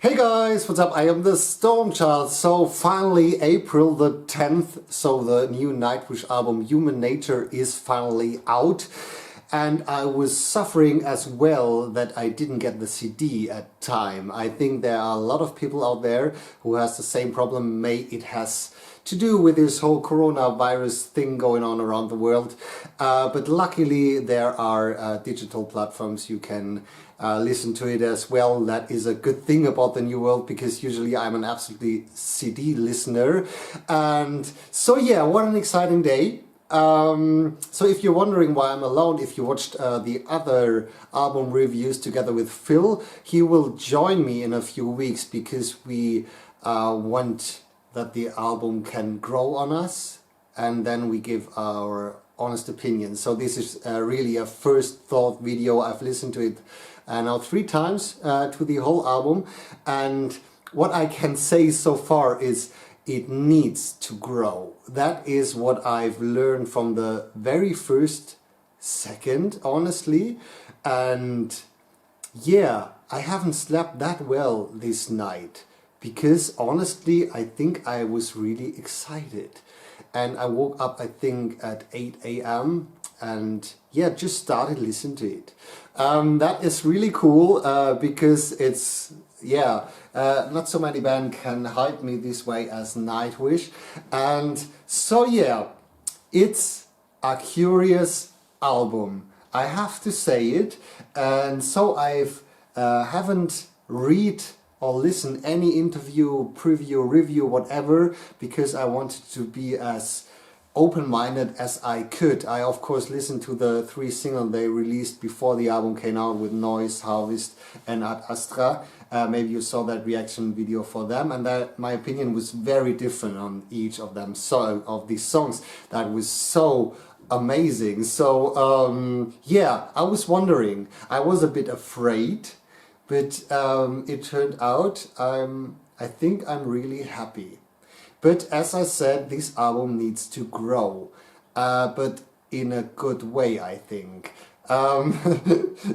Hey guys, what's up? I am the Stormchild. So finally April the 10th, so the new Nightwish album Human Nature is finally out. And I was suffering as well that I didn't get the CD at time. I think there are a lot of people out there who has the same problem. It has to do with this whole coronavirus thing going on around the world. But luckily there are digital platforms you can listen to it as well. That is a good thing about the new world, because usually I'm an absolutely CD listener. And so yeah, what an exciting day. So if you're wondering why I'm alone, if you watched the other album reviews together with Phil, he will join me in a few weeks, because we want that the album can grow on us, and then we give our honest opinion. So this is really a first thought video. I've listened to it now 3 times to the whole album, and what I can say so far is it needs to grow. That is what I've learned from the very first second, honestly. And yeah, I haven't slept that well this night, because honestly I think I was really excited. And I woke up, I think, at 8 AM and yeah, just started listening to it. That is really cool because it's, yeah, not so many bands can hype me this way as Nightwish. And so yeah, it's a curious album, I have to say it. And so I've haven't read or listen any interview, preview, review, whatever, because I wanted to be as open-minded as I could. I of course listened to the 3 singles they released before the album came out, with Noise, Harvest and Ad Astra. Maybe you saw that reaction video for them, and that my opinion was very different on each of them. So of these songs, that was so amazing. So yeah, I was wondering, I was a bit afraid, but it turned out I think I'm really happy. But as I said, this album needs to grow, but in a good way, I think.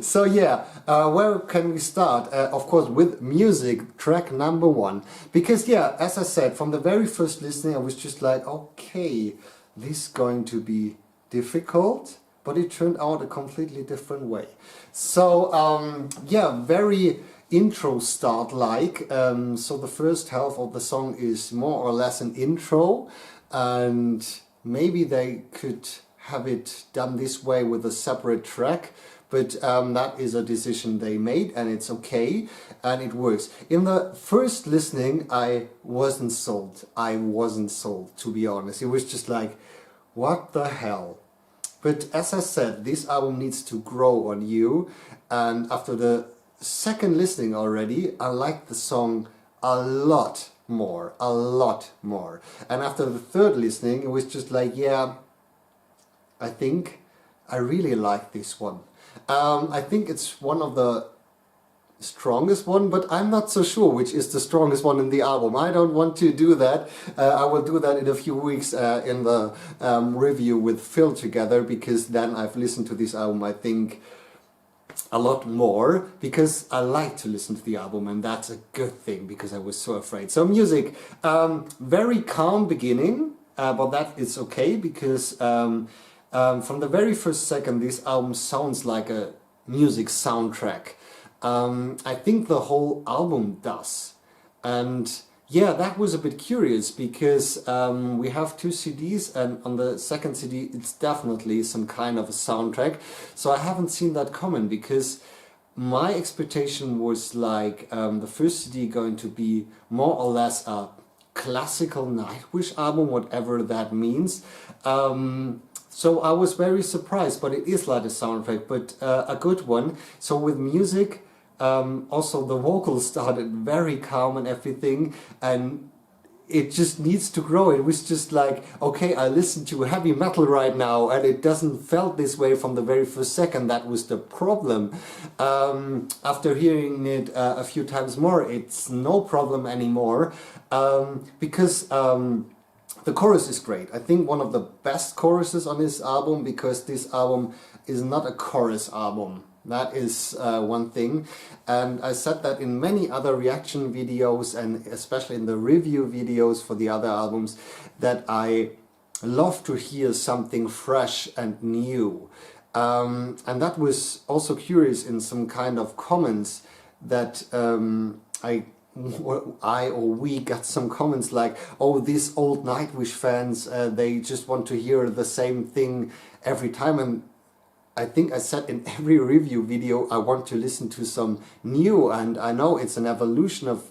So yeah, where can we start? Of course with music, track number 1. Because yeah, as I said, from the very first listening I was just like, okay, this is going to be difficult, but it turned out a completely different way. So yeah, very intro start like. So the first half of the song is more or less an intro, and maybe they could have it done this way with a separate track, but that is a decision they made, and it's okay, and it works. In the first listening I wasn't sold. I wasn't sold, to be honest. It was just like, what the hell? But as I said, this album needs to grow on you, and after the second listening already, I liked the song a lot more, a lot more. And after the third listening, it was just like, yeah, I think I really like this one. I think it's one of the strongest one, but I'm not so sure which is the strongest one in the album. I don't want to do that. I will do that in a few weeks in the review with Phil together, because then I've listened to this album, I think, a lot more, because I like to listen to the album, and that's a good thing, because I was so afraid. So music, very calm beginning, but that is okay, because from the very first second this album sounds like a music soundtrack. I think the whole album does. And yeah, that was a bit curious, because we have 2 CDs, and on the second CD it's definitely some kind of a soundtrack. So I haven't seen that coming, because my expectation was like the first CD going to be more or less a classical Nightwish album, whatever that means. So I was very surprised, but it is like a soundtrack, but a good one. So with music, also the vocals started very calm and everything, and it just needs to grow. It was just like, okay, I listen to heavy metal right now, and it doesn't felt this way from the very first second. That was the problem. After hearing it a few times more, it's no problem anymore, because the chorus is great. I think one of the best choruses on this album, because this album is not a chorus album. That is one thing, and I said that in many other reaction videos and especially in the review videos for the other albums, that I love to hear something fresh and new. And that was also curious in some kind of comments that I or we got some comments like, oh, these old Nightwish fans, they just want to hear the same thing every time. And I think I said in every review video I want to listen to some new, and I know it's an evolution of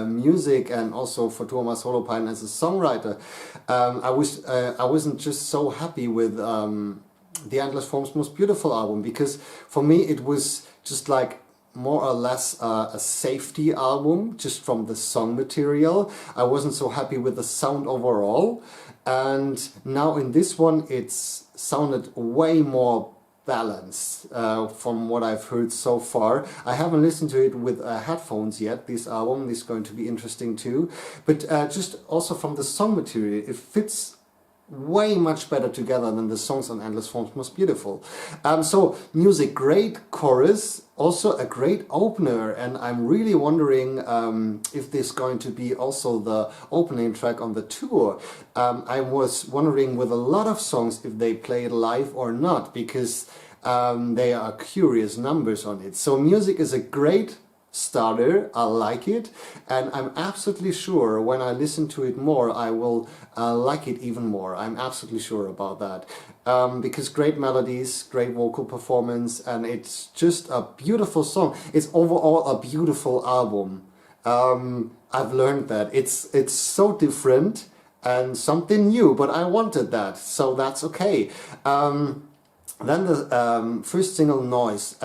music, and also for Thomas Holopainen as a songwriter. I wasn't just so happy with the Endless Form's Most Beautiful album, because for me it was just like more or less a safety album just from the song material. I wasn't so happy with the sound overall, and now in this one it's sounded way more balanced from what I've heard so far. I haven't listened to it with headphones yet, this album. This is going to be interesting too. But just also from the song material, it fits way much better together than the songs on Endless Form's Most Beautiful. So music, great chorus, also a great opener, and I'm really wondering if this is going to be also the opening track on the tour. I was wondering with a lot of songs if they play it live or not, because they are curious numbers on it. So music is a great starter, I like it, and I'm absolutely sure when I listen to it more I will like it even more. I'm absolutely sure about that, because great melodies, great vocal performance, and it's just a beautiful song. It's overall a beautiful album. I've learned that it's so different and something new, but I wanted that, so that's okay. Then the first single, Noise.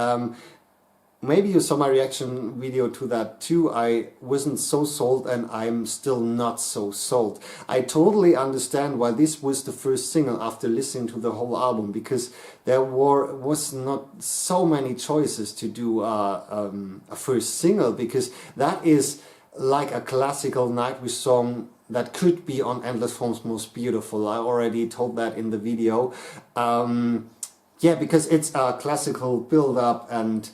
Maybe you saw my reaction video to that too. I wasn't so sold, and I'm still not so sold. I totally understand why this was the first single after listening to the whole album, because there was not so many choices to do a first single, because that is like a classical Nightwish song that could be on Endless Form's Most Beautiful. I already told that in the video. Yeah, because it's a classical build-up and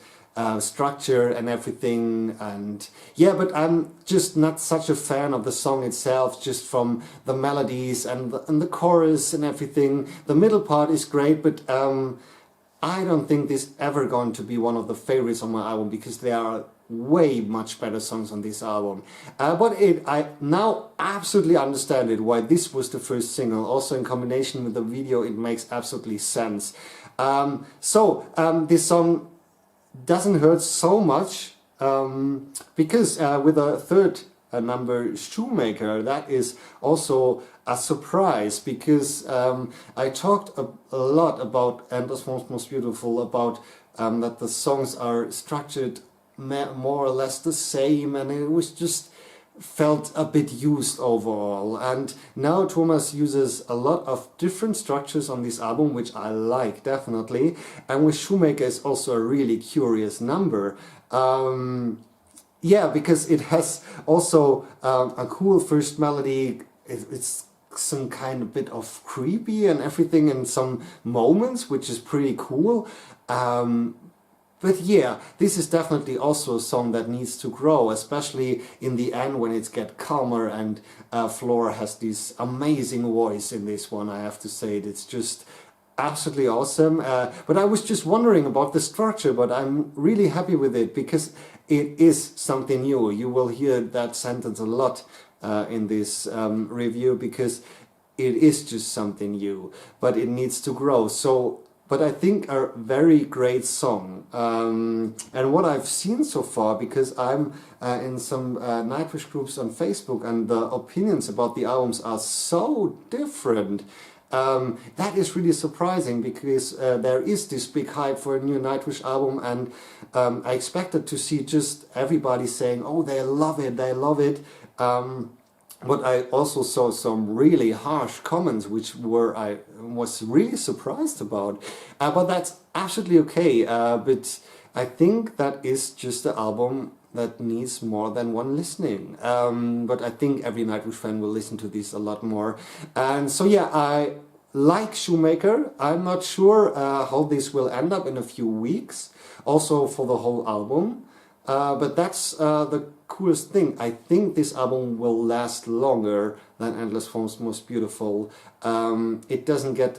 structure and everything, and yeah, but I'm just not such a fan of the song itself, just from the melodies and the chorus and everything. The middle part is great, but I don't think this is ever going to be one of the favorites on my album, because there are way much better songs on this album. But I now absolutely understand it, why this was the first single. Also in combination with the video, it makes absolutely sense. This song doesn't hurt so much, because with a third number, Shoemaker, that is also a surprise, because I talked a lot about Endless Form's Most Beautiful, about that the songs are structured more or less the same, and it was just felt a bit used overall. And now Thomas uses a lot of different structures on this album, which I like definitely, and with Shoemaker is also a really curious number. Yeah, because it has also a cool first melody. It's some kind of bit of creepy and everything in some moments, which is pretty cool. But yeah, this is definitely also a song that needs to grow, especially in the end when it gets calmer, and Flora has this amazing voice in this one, I have to say. It's just absolutely awesome. But I was just wondering about the structure, but I'm really happy with it, because it is something new. You will hear that sentence a lot in this review, because it is just something new, but it needs to grow. So, but I think a very great song. And what I've seen so far, because I'm in some Nightwish groups on Facebook, and the opinions about the albums are so different, that is really surprising, because there is this big hype for a new Nightwish album, and I expected to see just everybody saying, oh, they love it, they love it. But I also saw some really harsh comments, which I was really surprised about. But that's absolutely okay. But I think that is just the album that needs more than one listening. But I think every Nightwish fan will listen to this a lot more. And so yeah, like Shoemaker, I'm not sure how this will end up in a few weeks, also for the whole album. But that's the coolest thing. I think this album will last longer than Endless Form's Most Beautiful. It doesn't get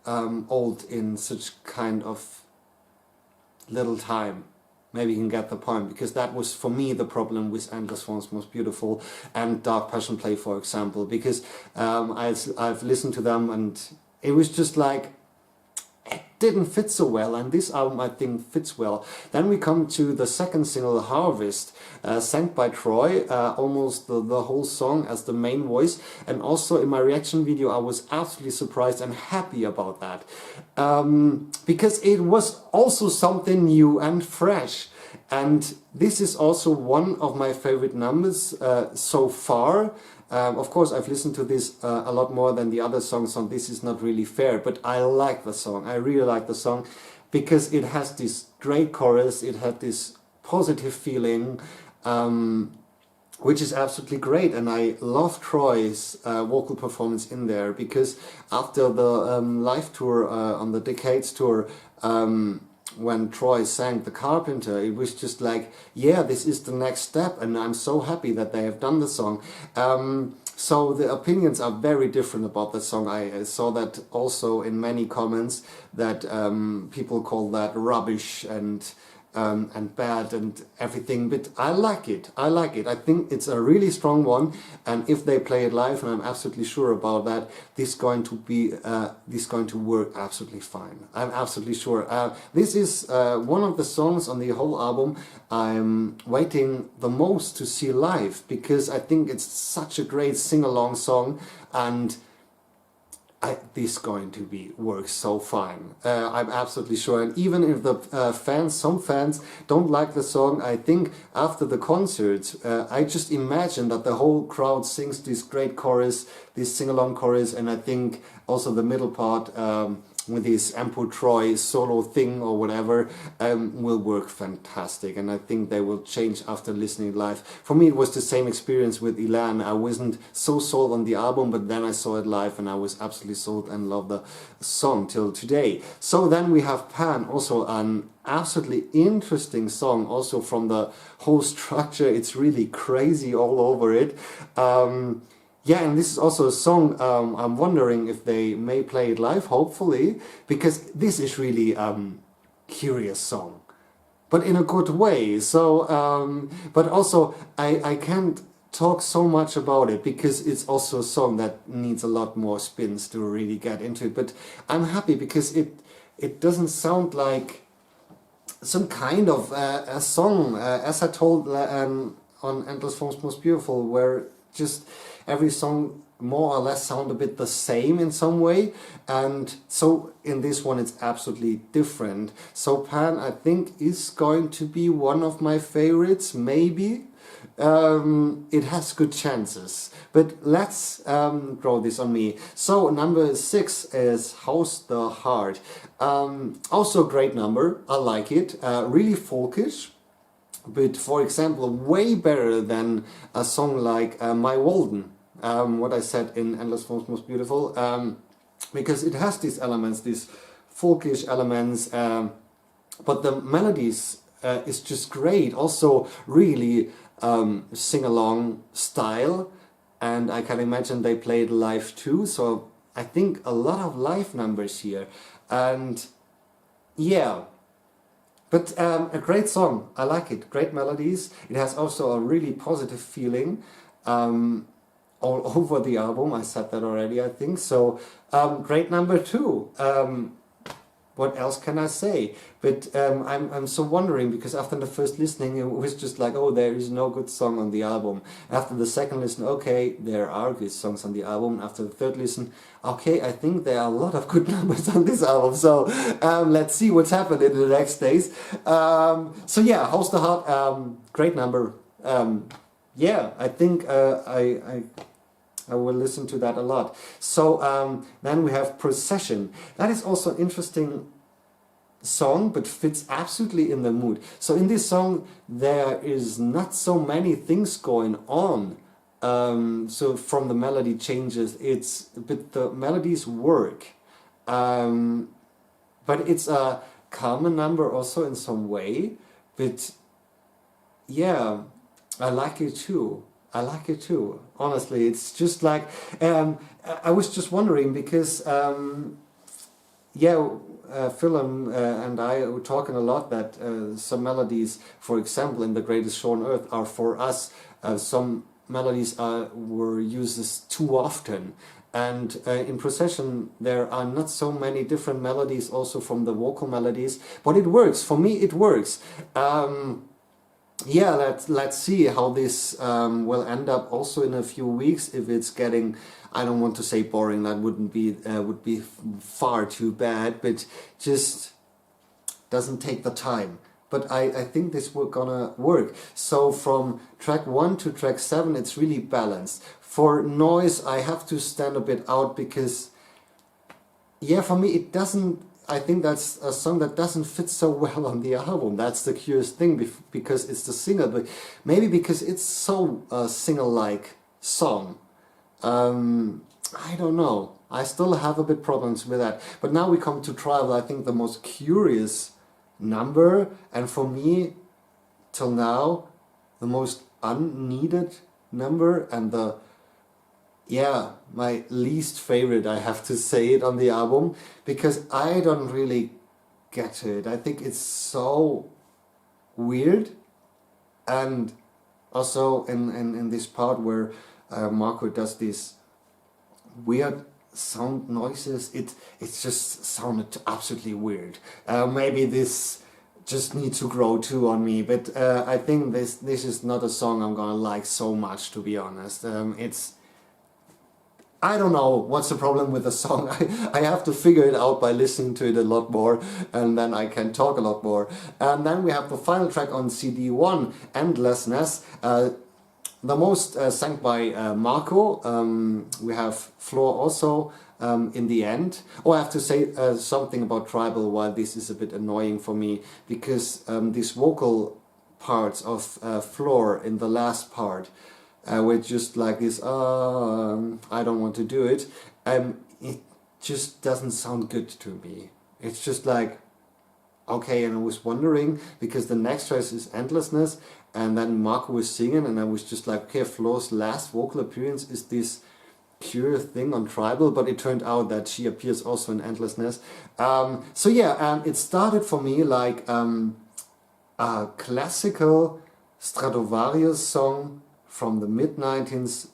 old in such kind of little time. Maybe you can get the point, because that was for me the problem with Endless Form's Most Beautiful and Dark Passion Play, for example, because I've listened to them and it was just like, it didn't fit so well, and this album I think fits well. Then we come to the second single, Harvest, sang by Troy, almost the whole song as the main voice, and also in my reaction video I was absolutely surprised and happy about that, because it was also something new and fresh. And this is also one of my favorite numbers so far. Of course, I've listened to this a lot more than the other songs on This Is Not Really Fair, but I like the song. I really like the song because it has this great chorus, it had this positive feeling, which is absolutely great. And I love Troy's vocal performance in there, because after the live tour, on the Decades tour, when Troy sang The Carpenter, it was just like, yeah, this is the next step, and I'm so happy that they have done the song. So the opinions are very different about the song. I saw that also in many comments, that people call that rubbish and bad and everything, but I like it. I like it. I think it's a really strong one, and if they play it live, and I'm absolutely sure about that, this is going to work absolutely fine. I'm absolutely sure. This is one of the songs on the whole album I'm waiting the most to see live, because I think it's such a great sing-along song, and this is going to work so fine. I'm absolutely sure. And even if the some fans don't like the song, I think after the concert, I just imagine that the whole crowd sings this great chorus, this sing-along chorus, and I think also the middle part with his Ampu Troy solo thing or whatever will work fantastic, and I think they will change after listening live. For me, it was the same experience with Elan. I wasn't so sold on the album, but then I saw it live and I was absolutely sold and love the song till today. So then we have Pan, also an absolutely interesting song, also from the whole structure. It's really crazy all over it. Yeah, and this is also a song I'm wondering if they may play it live, hopefully, because this is really curious song, but in a good way. So, but also I can't talk so much about it, because it's also a song that needs a lot more spins to really get into it. But I'm happy because it doesn't sound like some kind of a song, as I told on Endless Form's Most Beautiful, where just every song more or less sound a bit the same in some way, and so in this one it's absolutely different. So Pan, I think, is going to be one of my favorites, maybe. It has good chances, but let's draw this on me. So number 6 is House the Heart. Also a great number, I like it, really folkish. But for example, way better than a song like My Walden, what I said in Endless Form's Most Beautiful, because it has these elements, these folkish elements, but the melodies is just great. Also really sing-along style, and I can imagine they played live too, so I think a lot of live numbers here, and yeah. But a great song, I like it, great melodies. It has also a really positive feeling all over the album, I said that already, I think. So great number 2. What else can I say? But I'm so wondering, because after the first listening it was just like, oh, there is no good song on the album. After the second listen, okay, there are good songs on the album. After the third listen, okay, I think there are a lot of good numbers on this album. So let's see what's happened in the next days. So yeah, House the Heart, great number. Yeah, I think I will listen to that a lot. So then we have Procession. That is also an interesting song, but fits absolutely in the mood. So in this song there is not so many things going on, So from the melody changes, but the melodies work. But it's a calmer number also in some way. But yeah, I like it too. I like it too. Honestly, it's just like I was just wondering because yeah, Phil and I were talking a lot that some melodies, for example, in The Greatest Show on Earth, are for us. Some melodies were used too often. And in Procession, there are not so many different melodies also from the vocal melodies, but it works. For me, it works. Yeah, let's see how this will end up also in a few weeks. If it's getting, I don't want to say boring, that would be far too bad, but just doesn't take the time. But I think this will gonna work. So from track 1 to track 7, it's really balanced. For noise, I have to stand a bit out because, yeah, for me it doesn't. I think that's a song that doesn't fit so well on the album. That's the curious thing, because it's the single, but maybe because it's so single-like song. I don't know. I still have a bit problems with that. But now we come to Tribal, I think the most curious number, and for me, till now, the most unneeded number, and yeah, my least favorite, I have to say it, on the album, because I don't really get it. I think it's so weird, and also in this part where Marco does these weird sound noises, it just sounded absolutely weird. Maybe this just needs to grow too on me, but I think this is not a song I'm gonna like so much, to be honest. I don't know what's the problem with the song. I have to figure it out by listening to it a lot more, and then I can talk a lot more. And then we have the final track on CD1, Endlessness, the most sang by Marco. We have Floor also in the end. Oh, I have to say something about Tribal, why this is a bit annoying for me, because these vocal parts of Floor in the last part, with just like this, I don't want to do it, it just doesn't sound good to me. It's just like, okay, and I was wondering, because the next track is Endlessness, and then Marco was singing, and I was just like, okay, Flo's last vocal appearance is this curious thing on Tribal, but it turned out that she appears also in Endlessness. So yeah, it started for me like a classical Stradivarius song from the mid-90s,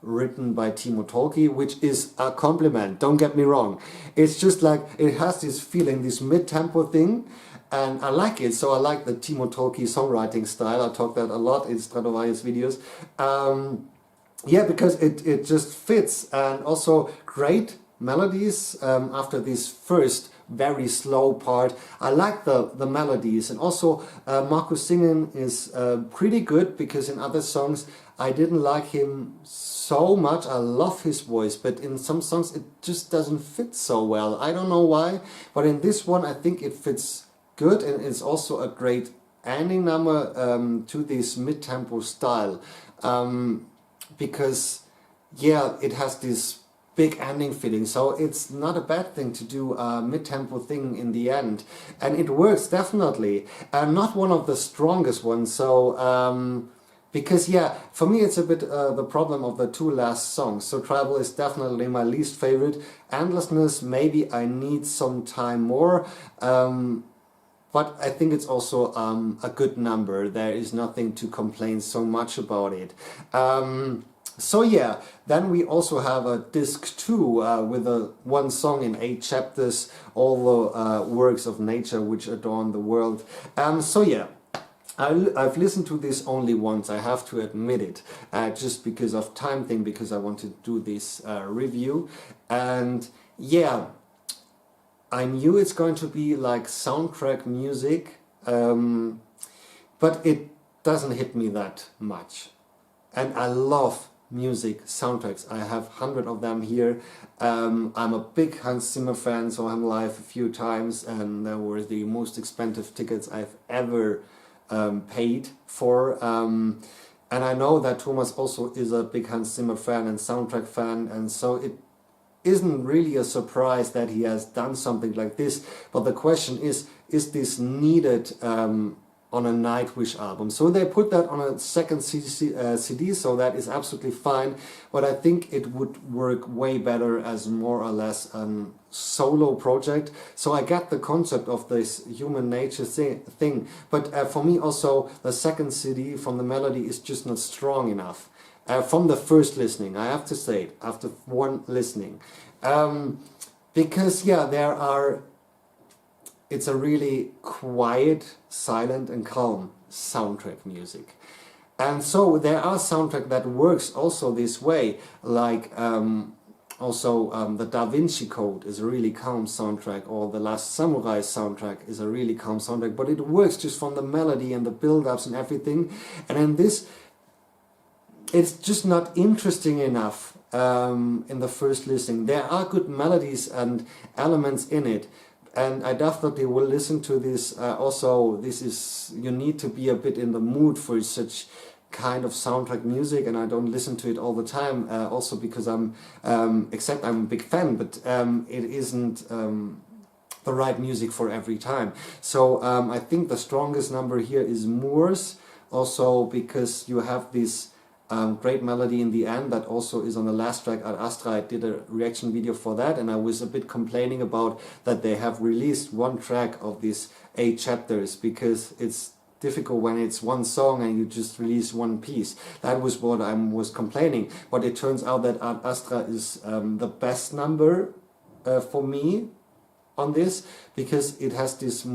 written by Timo Tolkki, which is a compliment, don't get me wrong. It's just like, it has this feeling, this mid-tempo thing, and I like it. So I like the Timo Tolkki songwriting style. I talk that a lot in Stradivarius videos. Yeah, because it just fits, and also great melodies after this first very slow part. I like the melodies, and also Marco's singing is pretty good, because in other songs I didn't like him so much. I love his voice, but in some songs it just doesn't fit so well. I don't know why, but in this one I think it fits good, and it's also a great ending number to this mid-tempo style, because yeah, it has this big ending feeling, so it's not a bad thing to do a mid-tempo thing in the end, and it works definitely, and not one of the strongest ones. So because yeah, for me it's a bit the problem of the two last songs. So Tribal is definitely my least favorite. Endlessness, maybe I need some time more, but I think it's also a good number. There is nothing to complain so much about it. So yeah, then we also have a disc 2 with one song in 8 chapters, all the works of nature which adorn the world. So yeah, I've listened to this only once, I have to admit it, just because of time thing, because I want to do this review. And yeah, I knew it's going to be like soundtrack music, but it doesn't hit me that much. And I love music soundtracks. I have 100 of them here. I'm a big Hans Zimmer fan, saw him live a few times, and they were the most expensive tickets I've ever paid for. And I know that Thomas also is a big Hans Zimmer fan and soundtrack fan, and so it isn't really a surprise that he has done something like this. But the question is this needed on a Nightwish album? So they put that on a second CD, so that is absolutely fine. But I think it would work way better as more or less a solo project. So I get the concept of this human nature thing. But for me also, the second CD from the melody is just not strong enough. From the first listening, I have to say it, after one listening. Because yeah, it's a really quiet, silent and calm soundtrack music. And so there are soundtrack that works also this way, like the Da Vinci Code is a really calm soundtrack, or the Last Samurai soundtrack is a really calm soundtrack, but it works just from the melody and the build-ups and everything. And in this, it's just not interesting enough in the first listening. There are good melodies and elements in it, and I definitely will listen to this. Also, you need to be a bit in the mood for such kind of soundtrack music, and I don't listen to it all the time. Also because I'm a big fan, but it isn't the right music for every time. So I think the strongest number here is Moors. Also because you have this great melody in the end that also is on the last track. Ad Astra, I did a reaction video for that, and I was a bit complaining about that they have released one track of these 8 chapters, because it's difficult when it's one song and you just release one piece. That was what I was complaining. But it turns out that Ad Astra is the best number for me on this, because it has this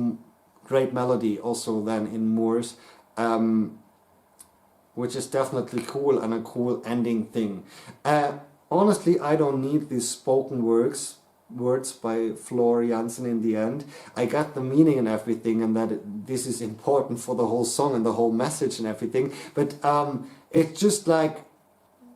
great melody also then in Moors. Which is definitely cool and a cool ending thing. Honestly, I don't need these spoken words by Floor Jansen in the end. I got the meaning and everything, and that this is important for the whole song and the whole message and everything. But it's just like,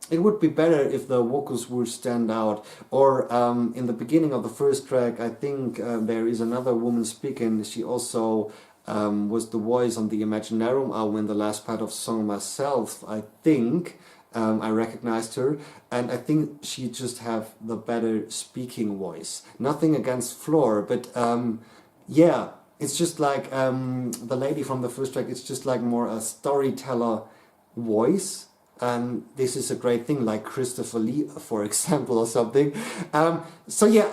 it would be better if the vocals would stand out. Or in the beginning of the first track, I think there is another woman speaking. She also was the voice on the Imaginarum album in the last part of Song Myself, I think. I recognized her, and I think she just have the better speaking voice. Nothing against Floor, but yeah, it's just like the lady from the first track, it's just like more a storyteller voice, and this is a great thing, like Christopher Lee, for example, or something. So yeah,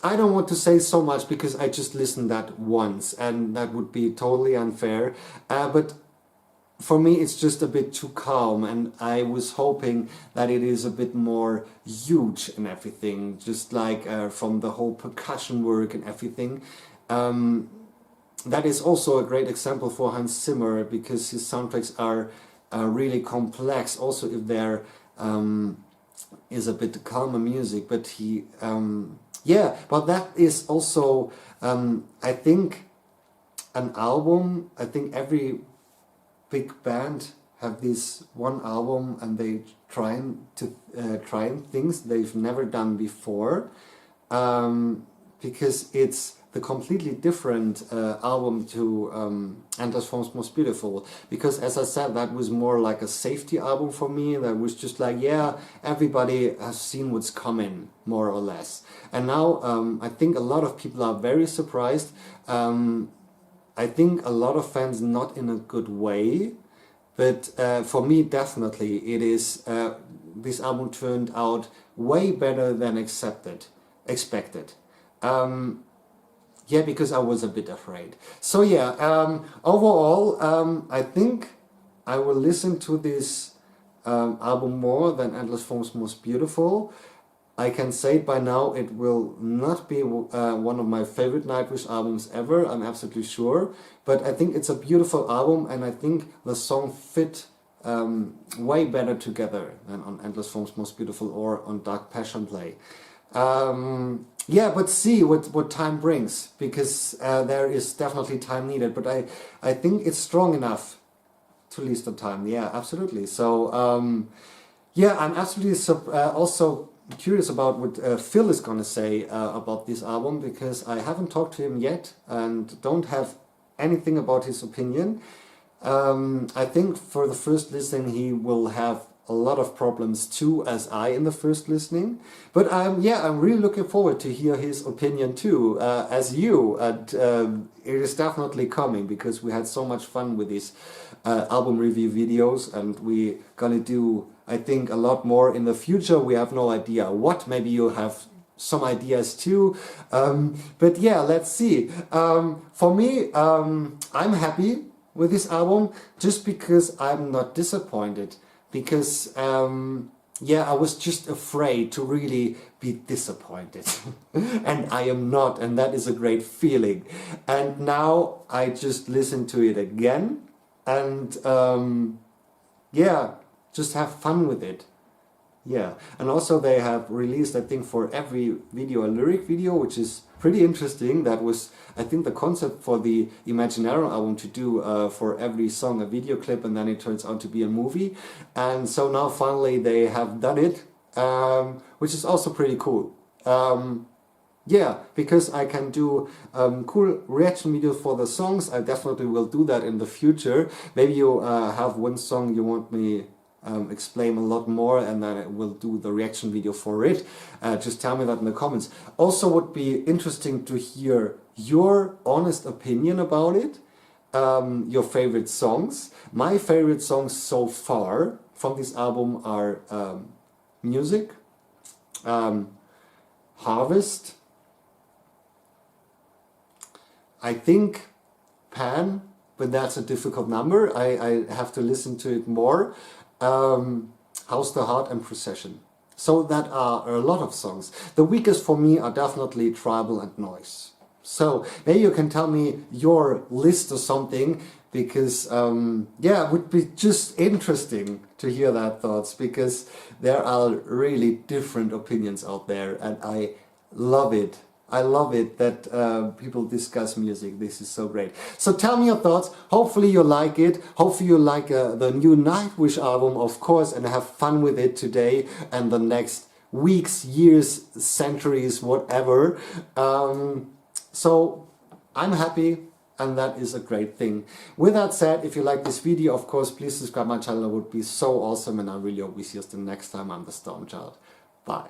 I don't want to say so much because I just listened that once, and that would be totally unfair. But for me, it's just a bit too calm, and I was hoping that it is a bit more huge and everything, just like from the whole percussion work and everything. That is also a great example for Hans Zimmer, because his soundtracks are really complex, also if there is a bit calmer music, but he... yeah, but that is also, I think, an album. I think every big band have this one album, and they trying things they've never done before, because it's the completely different album to Endlessness Most Beautiful, because as I said, that was more like a safety album for me. That was just like, yeah, everybody has seen what's coming, more or less. And now I think a lot of people are very surprised. I think a lot of fans, not in a good way, but for me definitely it is, this album turned out way better than expected. Yeah, because I was a bit afraid. So yeah, overall, I think I will listen to this album more than Endless Forms Most Beautiful. I can say by now it will not be one of my favorite Nightwish albums ever, I'm absolutely sure. But I think it's a beautiful album, and I think the song fit way better together than on Endless Forms Most Beautiful or on Dark Passion Play. Yeah, but see what time brings, because there is definitely time needed, but I think it's strong enough to leave the time. Yeah, absolutely. So yeah, I'm absolutely also curious about what Phil is gonna say about this album, because I haven't talked to him yet and don't have anything about his opinion. I think for the first listening he will have a lot of problems too, as I in the first listening. But yeah, I'm really looking forward to hear his opinion too, as you. And it is definitely coming because we had so much fun with these album review videos, and we gonna do, I think, a lot more in the future. We have no idea what. Maybe you have some ideas too. But yeah, let's see. For me, I'm happy with this album just because I'm not disappointed. Because yeah, I was just afraid to really be disappointed. And I am not, and that is a great feeling. And now I just listen to it again and yeah, just have fun with it. Yeah, and also they have released, I think, for every video a lyric video, which is pretty interesting. That was, I think, the concept for the Imaginary album, to do for every song a video clip, and then it turns out to be a movie. And so now finally they have done it, which is also pretty cool. Yeah, because I can do cool reaction videos for the songs. I definitely will do that in the future. Maybe you have one song you want me explain a lot more, and then I will do the reaction video for it. Just tell me that in the comments. Also would be interesting to hear your honest opinion about it, your favorite songs. My favorite songs so far from this album are Music, Harvest, I think Pan, but that's a difficult number. I have to listen to it more. House the Heart and Procession. So that are a lot of songs. The weakest for me are definitely Tribal and Noise. So maybe you can tell me your list or something, because yeah, it would be just interesting to hear that thoughts, because there are really different opinions out there, and I love it. I love it that people discuss music. This is so great. So tell me your thoughts. Hopefully you like it. Hopefully you like the new Nightwish album, of course, and have fun with it today and the next weeks, years, centuries, whatever. So I'm happy, and that is a great thing. With that said, if you like this video, of course, please subscribe my channel. It would be so awesome, and I really hope we see us the next time. I'm the Stormchild. Bye.